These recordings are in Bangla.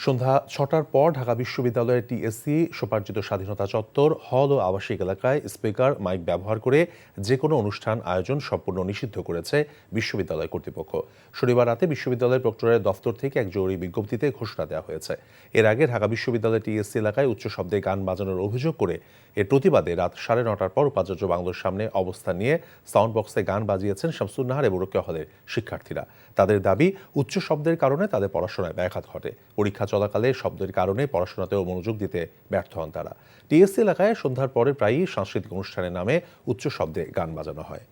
সন্ধ্যা ৬টার পর ঢাকা বিশ্ববিদ্যালয়ের টিএসসি স্বোপার্জিত স্বাধীনতা চত্বর, হল ও আবাসিক এলাকায় স্পিকার, মাইক ব্যবহার করে যে কোনো অনুষ্ঠান আয়োজন সম্পূর্ণ নিষিদ্ধ করেছে বিশ্ববিদ্যালয় কর্তৃপক্ষ। শনিবার রাতে বিশ্ববিদ্যালয়ের প্রক্টরের দফতর থেকে এক জরুরি বিজ্ঞপ্তিতে ঘোষণা দেওয়া হয়েছে। এর আগে ঢাকা বিশ্ববিদ্যালয়ের টিএসসি এলাকায় উচ্চ শব্দে গান বাজানোর অভিযোগ করে এর প্রতিবাদে রাত ৯:৩০টার পর উপাচার্য বাংলোর সামনে অবস্থান নিয়ে সাউন্ড বক্সে গান বাজিয়েছেন শামসুন নাহার এবং রোকেয়া হলের শিক্ষার্থীরা। তাদের দাবি, উচ্চ শব্দের কারণে তাদের পড়াশোনায় ব্যাঘাত ঘটে। পরীক্ষা চলাকালে শব্দের কারণে পড়াশোনাতেও মনোযোগ দিতে ব্যর্থ হন তারা। টিএসসি এলাকায় সন্ধ্যার পরে প্রায়ই সাংস্কৃতিক অনুষ্ঠানের নামে উচ্চ শব্দে গান বাজানো হয়।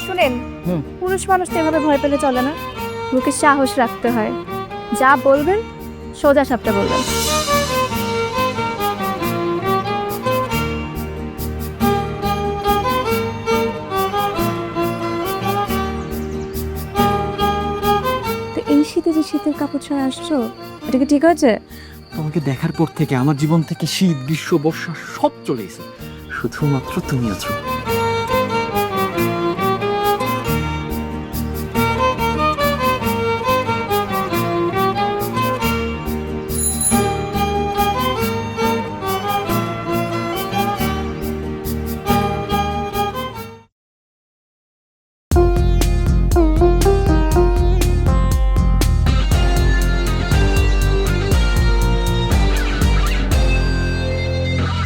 শুনেন, পুরুষ মানুষ তো এভাবে ভয় পেলে চলে না, বুকে সাহস রাখতে হয়। যা বলবেন সোজা সাপটা বলবেন। তো এই শীতে যে শীতের কাপড় ছাড়া আসছো, এটা কি ঠিক আছে? তোমাকে দেখার পর থেকে আমার জীবন থেকে শীত, গ্রীষ্ম, বর্ষা সব চলে গেছে, শুধুমাত্র তুমি আছো।